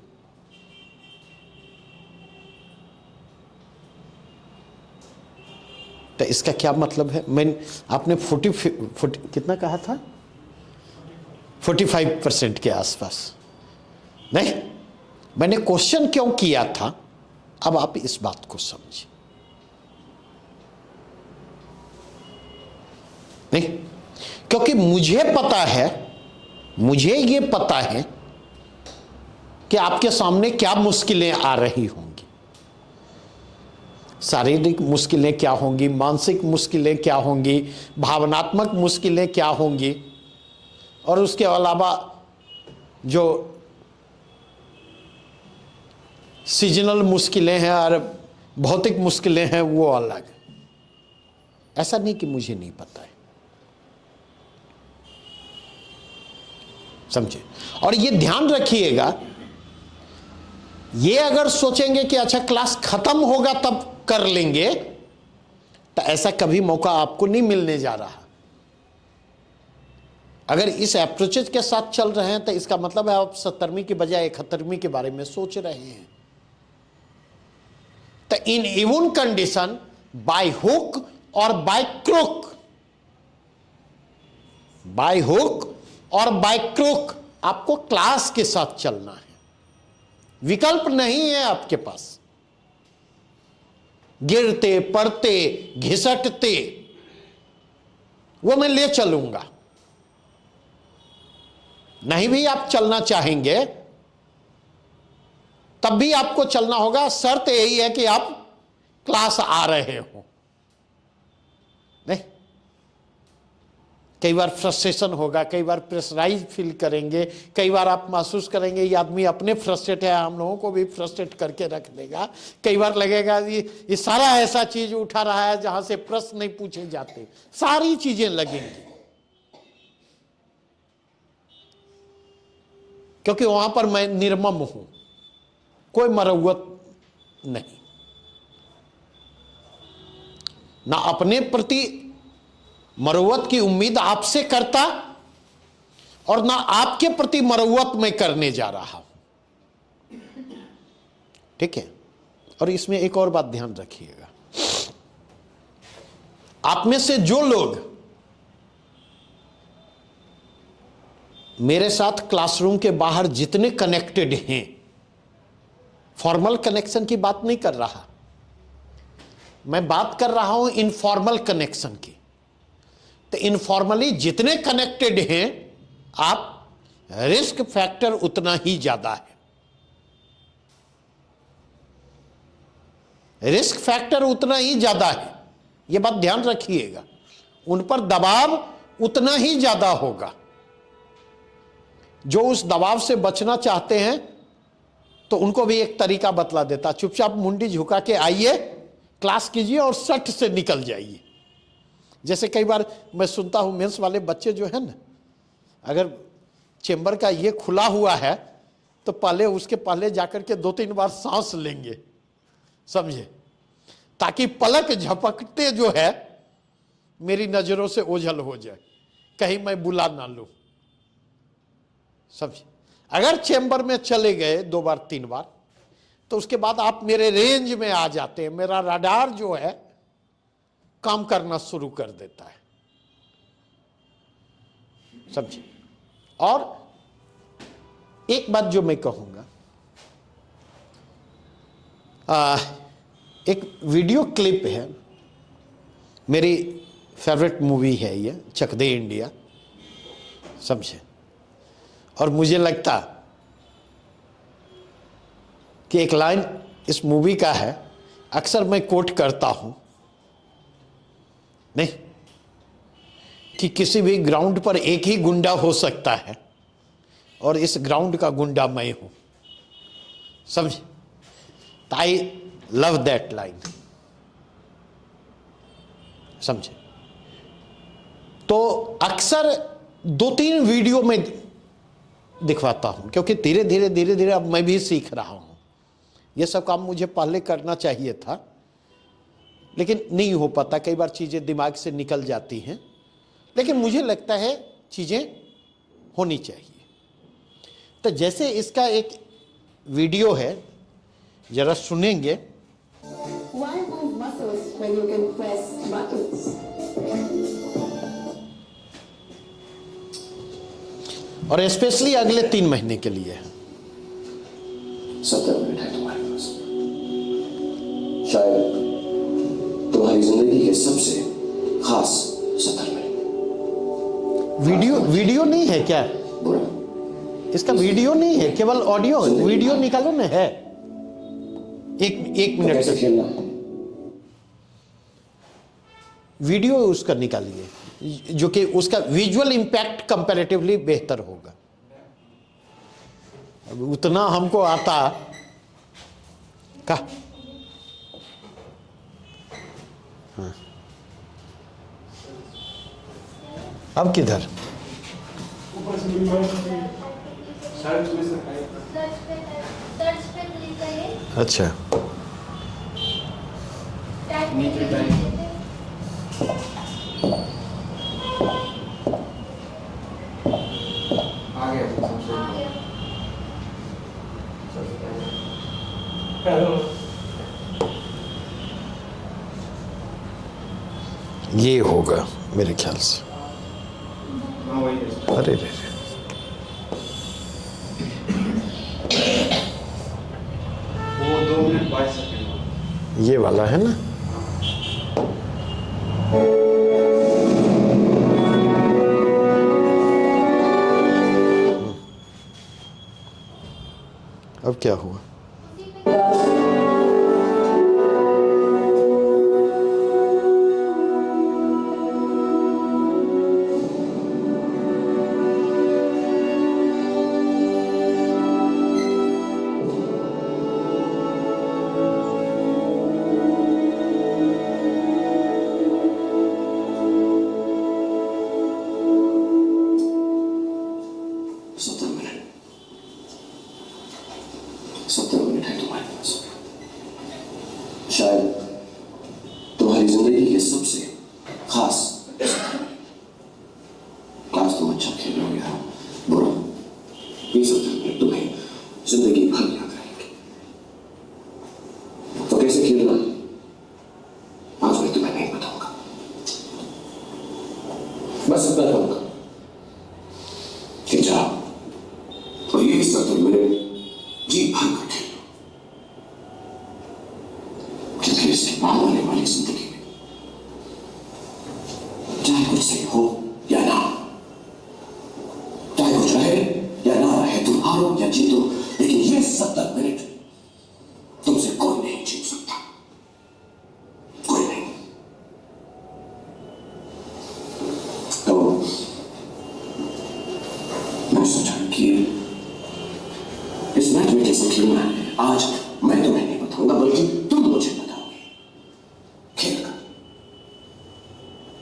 तो इसका क्या मतलब है? आपने 40 कितना कहा था? 45% के आसपास। नहीं, मैंने क्वेश्चन क्यों किया था, अब आप इस बात को समझिए। नहीं, क्योंकि मुझे ये पता है कि आपके सामने क्या मुश्किलें आ रही होंगी। शारीरिक मुश्किलें क्या होंगी, मानसिक मुश्किलें क्या होंगी, भावनात्मक मुश्किलें क्या होंगी, और उसके अलावा जो सीजनल मुश्किलें हैं और भौतिक मुश्किलें हैं वो अलग। ऐसा नहीं कि मुझे नहीं पता है, समझे। और ये ध्यान रखिएगा, ये अगर सोचेंगे कि अच्छा क्लास खत्म होगा तब कर लेंगे, तो ऐसा कभी मौका आपको नहीं मिलने जा रहा। अगर इस अप्रोचेज के साथ चल रहे हैं तो इसका मतलब है आप 70वीं की बजाय 71वीं के बारे में सोच रहे हैं। तो in even condition, by hook और बाय क्रुक, बाय हुक और बाय क्रुक आपको क्लास के साथ चलना है। विकल्प नहीं है आपके पास। गिरते पड़ते घिसटते वो मैं ले चलूंगा, नहीं भी आप चलना चाहेंगे तब भी आपको चलना होगा। शर्त यही है कि आप क्लास आ रहे हो। नहीं, कई बार फ्रस्ट्रेशन होगा, कई बार प्रेशराइज फील करेंगे, कई बार आप महसूस करेंगे ये आदमी अपने फ्रस्ट्रेट है, हम लोगों को भी फ्रस्ट्रेट करके रख देगा। कई बार लगेगा ये सारा ऐसा चीज उठा रहा है जहां से प्रश्न नहीं पूछे जाते, सारी चीजें लगेंगी, क्योंकि वहां पर मैं निर्मम हूं, कोई मरौवत नहीं, ना अपने प्रति मरौवत की उम्मीद आपसे करता और ना आपके प्रति मरौवत मैं करने जा रहा हूं। ठीक है। और इसमें एक और बात ध्यान रखिएगा, आप में से जो लोग मेरे साथ क्लासरूम के बाहर जितने कनेक्टेड हैं, फॉर्मल कनेक्शन की बात नहीं कर रहा मैं, बात कर रहा हूं इनफॉर्मल कनेक्शन की। तो इनफॉर्मली जितने कनेक्टेड हैं आप, रिस्क फैक्टर उतना ही ज्यादा है, रिस्क फैक्टर उतना ही ज्यादा है, यह बात ध्यान रखिएगा। उन पर दबाव उतना ही ज्यादा होगा। जो उस दबाव से बचना चाहते हैं तो उनको भी एक तरीका बतला देता, चुपचाप मुंडी झुका के आइए, क्लास कीजिए और सट से निकल जाइए। जैसे कई बार मैं सुनता हूं मेंस वाले बच्चे जो है ना, अगर चेंबर का ये खुला हुआ है तो पहले उसके पहले जाकर के 2-3 बार सांस लेंगे, समझे, ताकि पलक झपकते जो है मेरी नजरों से ओझल हो जाए, कहीं मैं बुला ना लूं, समझे। अगर चेंबर में चले गए 2 बार 3 बार तो उसके बाद आप मेरे रेंज में आ जाते हैं, मेरा रडार जो है काम करना शुरू कर देता है, समझे। और एक बात जो मैं कहूंगा, एक वीडियो क्लिप है, मेरी फेवरेट मूवी है ये, चक दे इंडिया, समझे। और मुझे लगता कि एक लाइन इस मूवी का है, अक्सर मैं कोट करता हूं, नहीं कि किसी भी ग्राउंड पर एक ही गुंडा हो सकता है और इस ग्राउंड का गुंडा मैं हूं। समझे? आई लव दैट लाइन, समझे? तो अक्सर 2-3 वीडियो में दिखवाता हूं, क्योंकि धीरे धीरे अब मैं भी सीख रहा हूं। यह सब काम मुझे पहले करना चाहिए था, लेकिन नहीं हो पाता, कई बार चीजें दिमाग से निकल जाती हैं। लेकिन मुझे लगता है चीजें होनी चाहिए। तो जैसे इसका एक वीडियो है, जरा सुनेंगे। Why move muscles when you can press buttons? और स्पेशली अगले 3 महीने के लिए है। 70 मिनट है तुम्हारे पास, शायद तुम्हारी जिंदगी के सबसे खास 70 मिनट। वीडियो नहीं है क्या? बुरा, इसका वीडियो नहीं है, केवल ऑडियो। वीडियो निकालो ना, है एक तो मिनट कैसे का खेलना है? वीडियो उसका निकालिए, जो कि उसका विजुअल इंपैक्ट कंपैरेटिवली बेहतर होगा। अब उतना हमको आता का। हाँ। अब किधर? ऊपर से भी शायद सुबह से खाए। अच्छा, नीचे टाइम आ गया सबसे हेलो, ये होगा मेरे ख्याल से। हाँ वही है। अरे रे, वो 2 मिनट 22 सेकंड। ये वाला है ना? अब क्या हुआ? शायद तुम्हारी जिंदगी के सबसे खास। आज तुम अच्छा खेल रहे हो, बुरा, ये 70 मिनट तुम्हें जिंदगी भर याद रहेंगे। तो कैसे खेलना है आज मैं तुम्हें नहीं बताऊंगा, बस इतना कहूंगा कि जाओ और ये 70 मिनट जी भर कर खेलो, क्योंकि इसके बाद आने वाली जिंदगी में चाहे कुछ सही हो या ना, चाहे कुछ रहे या ना रहे, तुम हारो या जीतो, लेकिन ये 70 मिनट तुमसे कोई नहीं जीत सकता, कोई नहीं। तो मैंने सोचा कि इस मैच में कैसे खेलना है आज मैं तुम्हें नहीं बताऊंगा, बल्कि तुम मुझे बताओगे खेलकर,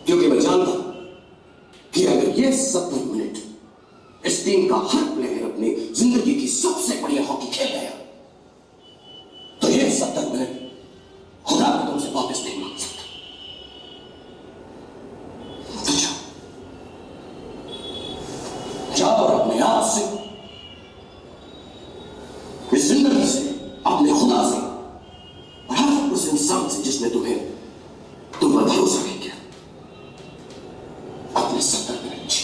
क्योंकि मैं जानता हूं कि अगर ये 70 मिनट इस टीम का हर प्लेयर अपनी जिंदगी की सबसे बढ़िया हॉकी खेल गया, तो ये 70 मिनट खुदा को तुमसे वापस नहीं मांग सकता। तो जाओ और अपने आप से, इस जिंदगी से, अपने खुदा से और हर उस इंसान से जिसने तुम पर भरोसा नहीं किया, अपने 70 मिनट जी।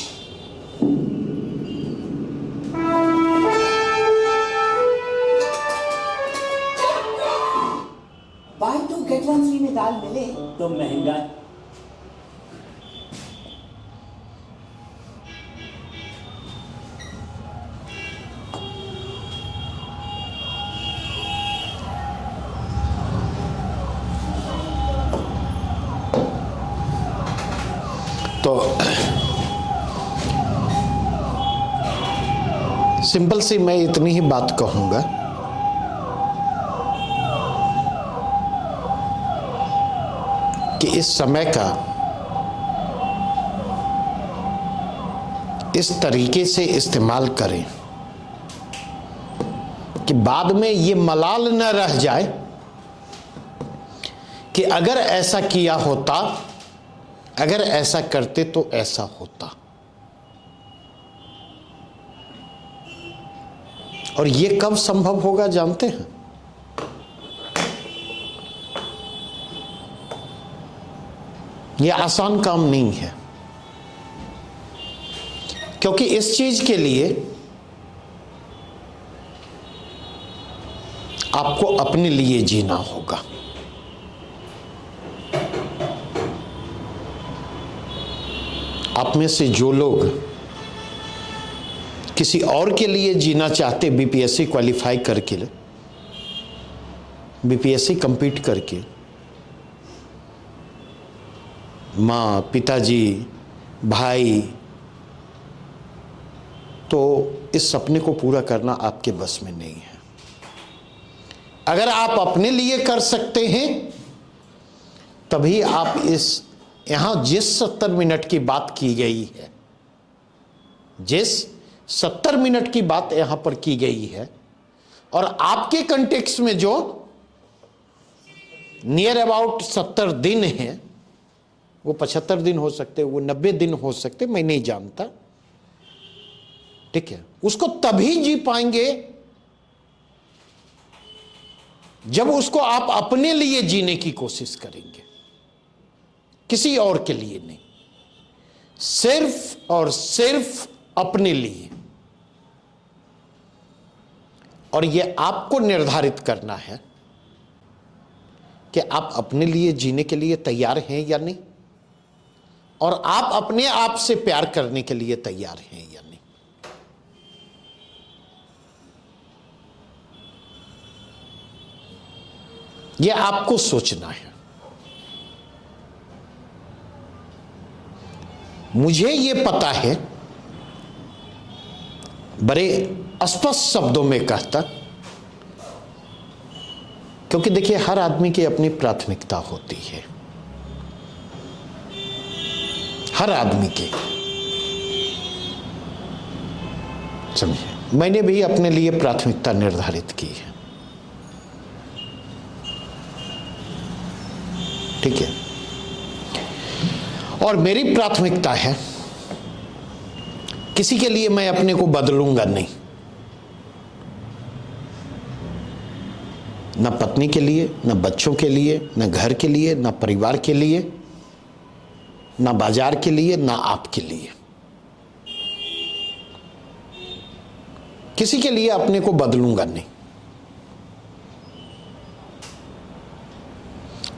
Buy 2 get 1 free में दाल मिले तो महंगा। तो सिंपल सी मैं इतनी ही बात कहूंगा कि इस समय का इस तरीके से इस्तेमाल करें कि बाद में ये मलाल न रह जाए कि अगर ऐसा किया होता, अगर ऐसा करते तो ऐसा होता। और ये कब संभव होगा जानते हैं? ये आसान काम नहीं है, क्योंकि इस चीज के लिए आपको अपने लिए जीना होगा। आप में से जो लोग किसी और के लिए जीना चाहते, बीपीएससी क्वालिफाई करके, बीपीएससी कंप्लीट करके, माँ, पिताजी, भाई, तो इस सपने को पूरा करना आपके बस में नहीं है। अगर आप अपने लिए कर सकते हैं तभी आप इस यहां जिस 70 मिनट की बात की गई है, जिस 70 मिनट की बात यहां पर की गई है, और आपके कंटेक्स्ट में जो नियर अबाउट 70 दिन है, वो 75 दिन हो सकते, वो 90 दिन हो सकते, मैं नहीं जानता, ठीक है। उसको तभी जी पाएंगे जब उसको आप अपने लिए जीने की कोशिश करेंगे, किसी और के लिए नहीं, सिर्फ और सिर्फ अपने लिए। और यह आपको निर्धारित करना है कि आप अपने लिए जीने के लिए तैयार हैं या नहीं, और आप अपने आप से प्यार करने के लिए तैयार हैं या नहीं। यह आपको सोचना है। मुझे यह पता है, बड़े स्पष्ट शब्दों में कहता, क्योंकि देखिए हर आदमी की अपनी प्राथमिकता होती है, हर आदमी की, समझे। मैंने भी अपने लिए प्राथमिकता निर्धारित की है, ठीक है। और मेरी प्राथमिकता है, किसी के लिए मैं अपने को बदलूंगा नहीं, न पत्नी के लिए, न बच्चों के लिए, न घर के लिए, न परिवार के लिए, न बाजार के लिए, न आपके लिए। किसी के लिए अपने को बदलूंगा नहीं,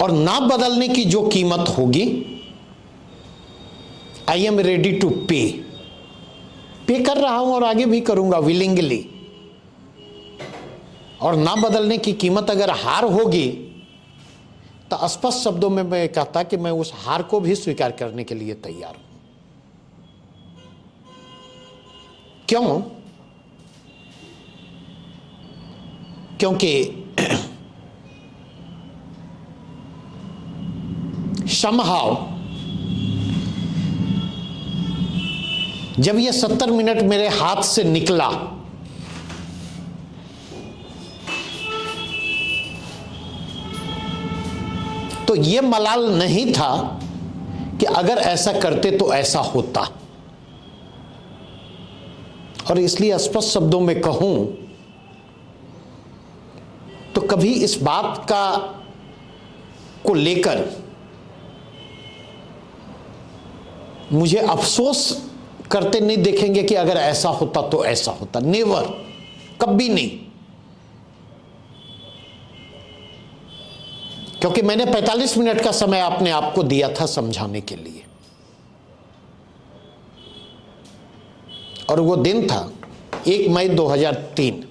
और ना बदलने की जो कीमत होगी, आई एम रेडी टू पे कर रहा हूं और आगे भी करूंगा विलिंगली। और ना बदलने की कीमत अगर हार होगी तो स्पष्ट शब्दों में मैं कहता कि मैं उस हार को भी स्वीकार करने के लिए तैयार हूं। क्यों? क्योंकि somehow जब ये 70 मिनट मेरे हाथ से निकला, तो ये मलाल नहीं था कि अगर ऐसा करते तो ऐसा होता। और इसलिए स्पष्ट शब्दों में कहूं तो कभी इस बात का को लेकर मुझे अफसोस करते नहीं देखेंगे कि अगर ऐसा होता तो ऐसा होता। नेवर, कभी नहीं। क्योंकि मैंने 45 मिनट का समय अपने आप को दिया था समझाने के लिए, और वो दिन था 1 मई 2003।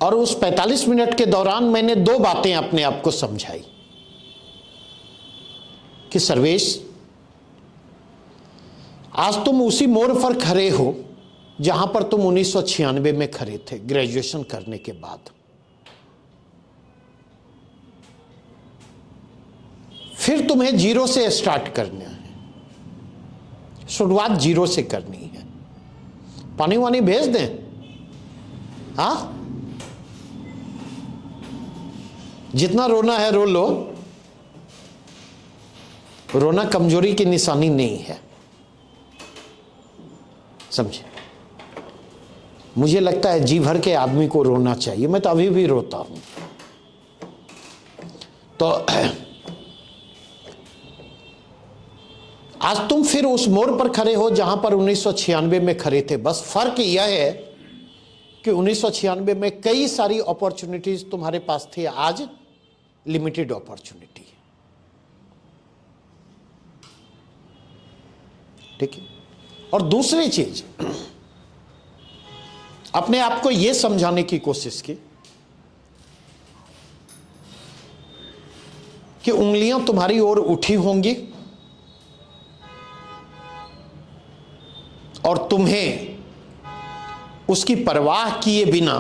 और उस 45 मिनट के दौरान मैंने 2 बातें अपने आप को समझाई कि सर्वेश, आज तुम उसी मोड़ पर खड़े हो जहां पर तुम 1996 में खड़े थे, ग्रेजुएशन करने के बाद। फिर तुम्हें जीरो से स्टार्ट करना है, शुरुआत जीरो से करनी है। पानी वानी भेज दें? हाँ, जितना रोना है रो लो, रोना कमजोरी की निशानी नहीं है, समझे? मुझे लगता है जी भर के आदमी को रोना चाहिए, मैं तो अभी भी रोता हूं। तो आज तुम फिर उस मोड़ पर खड़े हो जहां पर 1996 में खड़े थे। बस फर्क यह है कि 1996 में कई सारी अपॉर्चुनिटीज तुम्हारे पास थी, आज लिमिटेड अपॉर्चुनिटी है। ठीक है। और दूसरी चीज, अपने आप को यह समझाने की कोशिश की कि उंगलियां तुम्हारी ओर उठी होंगी और तुम्हें उसकी परवाह किए बिना,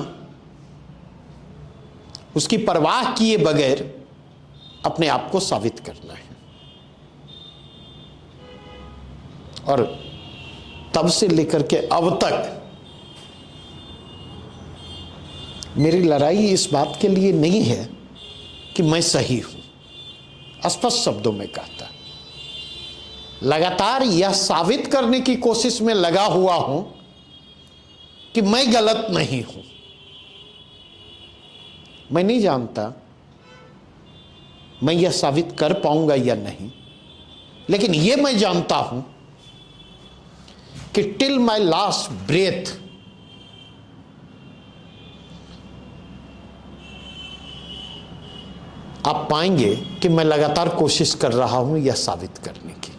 उसकी परवाह किए बगैर अपने आप को साबित करना है। और तब से लेकर के अब तक मेरी लड़ाई इस बात के लिए नहीं है कि मैं सही हूं। स्पष्ट शब्दों में कहता, लगातार यह साबित करने की कोशिश में लगा हुआ हूं कि मैं गलत नहीं हूं। मैं नहीं जानता मैं यह साबित कर पाऊंगा या नहीं, लेकिन यह मैं जानता हूं कि टिल माय लास्ट ब्रेथ आप पाएंगे कि मैं लगातार कोशिश कर रहा हूं यह साबित करने की,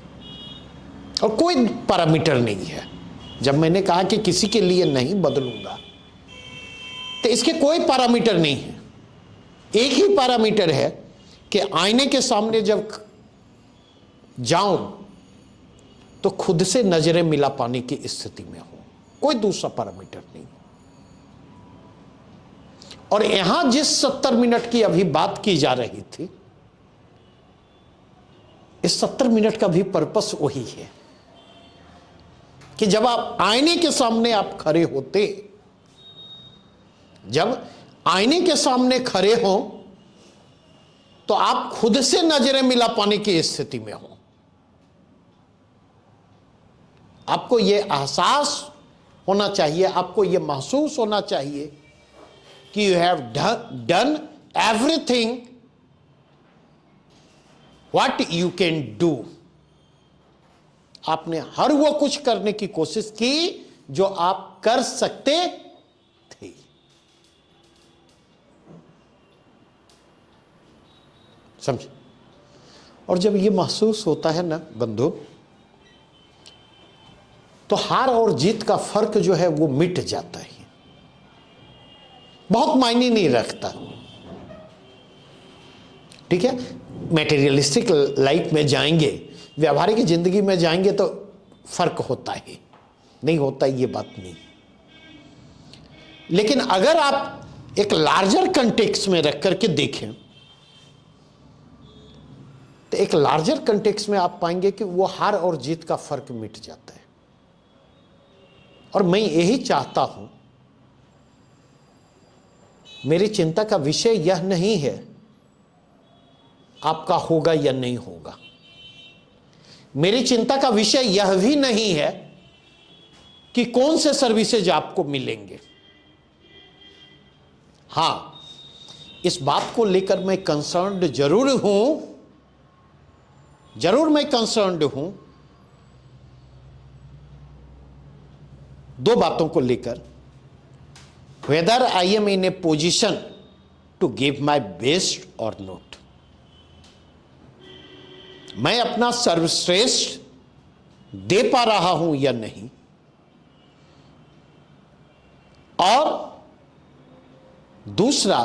और कोई पैरामीटर नहीं है। जब मैंने कहा कि किसी के लिए नहीं बदलूंगा, तो इसके कोई पैरामीटर नहीं है। एक ही पैरामीटर है कि आईने के सामने जब जाऊं तो खुद से नजरें मिला पाने की स्थिति में हो, कोई दूसरा पैरामीटर नहीं। और यहां जिस 70 मिनट की अभी बात की जा रही थी, इस 70 मिनट का भी पर्पस वही है कि जब आप आईने के सामने आप खड़े होते, जब आईने के सामने खड़े हो तो आप खुद से नजरें मिला पाने की स्थिति में हो। आपको यह एहसास होना चाहिए, आपको यह महसूस होना चाहिए कि you have done everything what you can do. आपने हर वो कुछ करने की कोशिश की जो आप कर सकते थे। समझे? और जब ये महसूस होता है ना बंधु, तो हार और जीत का फर्क जो है वो मिट जाता है, बहुत मायने नहीं रखता। ठीक है, मैटेरियलिस्टिक लाइफ में जाएंगे, व्यावहारिक जिंदगी में जाएंगे तो फर्क होता है, नहीं होता ये बात नहीं। लेकिन अगर आप एक लार्जर कंटेक्स्ट में रख करके देखें तो एक लार्जर कंटेक्स्ट में आप पाएंगे कि वो हार और जीत का फर्क मिट जाता है। और मैं यही चाहता हूं, मेरी चिंता का विषय यह नहीं है आपका होगा या नहीं होगा, मेरी चिंता का विषय यह भी नहीं है कि कौन से सर्विसेज आपको मिलेंगे। हां, इस बात को लेकर मैं कंसर्न्ड जरूर हूं, जरूर मैं कंसर्न्ड हूं दो बातों को लेकर, whether I am in a position to give my best or not। मैं अपना सर्वश्रेष्ठ दे पा रहा हूं या नहीं, और दूसरा,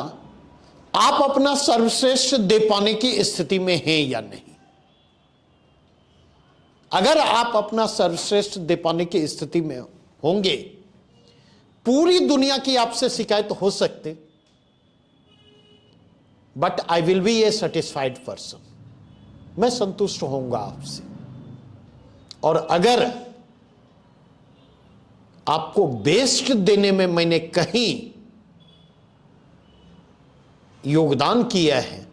आप अपना सर्वश्रेष्ठ दे पाने की स्थिति में हैं या नहीं। अगर आप अपना सर्वश्रेष्ठ दे पाने की स्थिति में होंगे, पूरी दुनिया की आपसे शिकायत हो सकते, but I will be A satisfied person. मैं संतुष्ट होऊंगा आपसे। और अगर आपको बेस्ट देने में मैंने कहीं योगदान किया है,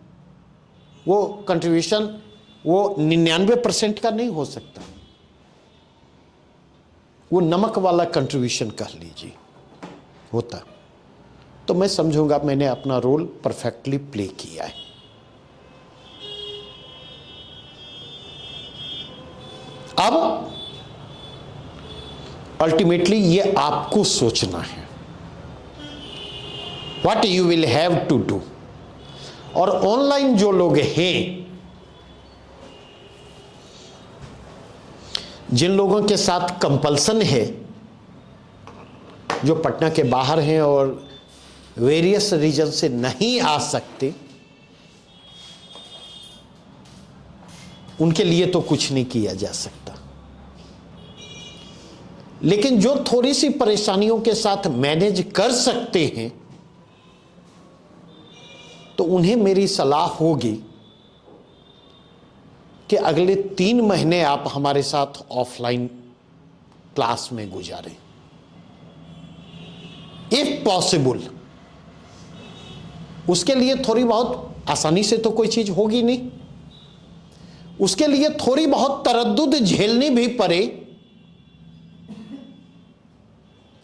वो कंट्रीब्यूशन वो 99% का नहीं हो सकता, वो नमक वाला कंट्रीब्यूशन कह लीजिए होता, तो मैं समझूंगा मैंने अपना रोल परफेक्टली प्ले किया है। अब अल्टीमेटली ये आपको सोचना है, what you will have to do. और ऑनलाइन जो लोग हैं, जिन लोगों के साथ कंपल्सन है, जो पटना के बाहर हैं और वेरियस रीजन से नहीं आ सकते, उनके लिए तो कुछ नहीं किया जा सकता। लेकिन जो थोड़ी सी परेशानियों के साथ मैनेज कर सकते हैं, तो उन्हें मेरी सलाह होगी कि अगले 3 महीने आप हमारे साथ ऑफलाइन क्लास में गुजारें, इफ पॉसिबल। उसके लिए थोड़ी बहुत आसानी से तो कोई चीज होगी नहीं, उसके लिए थोड़ी बहुत तरद्दुद झेलनी भी पड़े,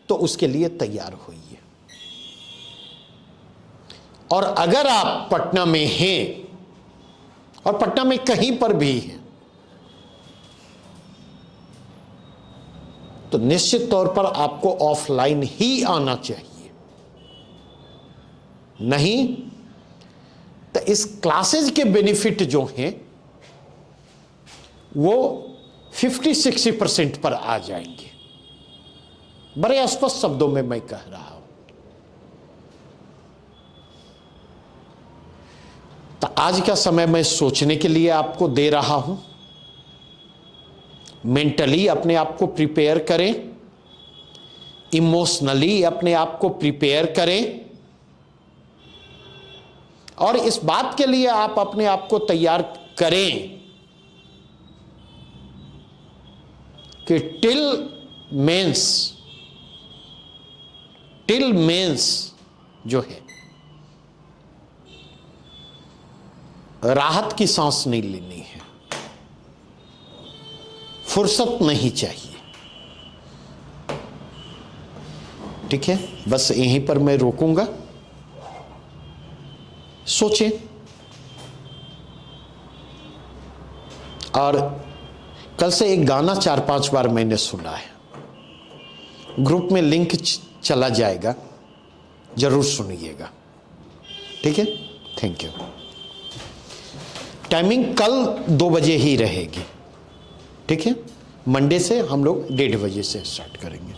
तो उसके लिए तैयार होइए। और अगर आप पटना में हैं, और पटना में कहीं पर भी हैं, तो निश्चित तौर पर आपको ऑफलाइन ही आना चाहिए। नहीं तो इस क्लासेज के बेनिफिट जो हैं वो 50-60% पर आ जाएंगे। बड़े स्पष्ट शब्दों में मैं कह रहा हूं। तो आज का समय मैं सोचने के लिए आपको दे रहा हूं। मेंटली अपने आप को प्रिपेयर करें, इमोशनली अपने आप को प्रिपेयर करें, और इस बात के लिए आप अपने आप को तैयार करें कि टिल मेंस जो है, राहत की सांस नहीं लेनी है, फुर्सत नहीं चाहिए। ठीक है, बस यहीं पर मैं रोकूंगा। सोचें, और कल से एक गाना 4-5 बार मैंने सुना है, ग्रुप में लिंक चला जाएगा, जरूर सुनिएगा। ठीक है, थैंक यू। टाइमिंग कल 2 बजे ही रहेगी। ठीक है, मंडे से हम लोग 1:30 बजे से स्टार्ट करेंगे।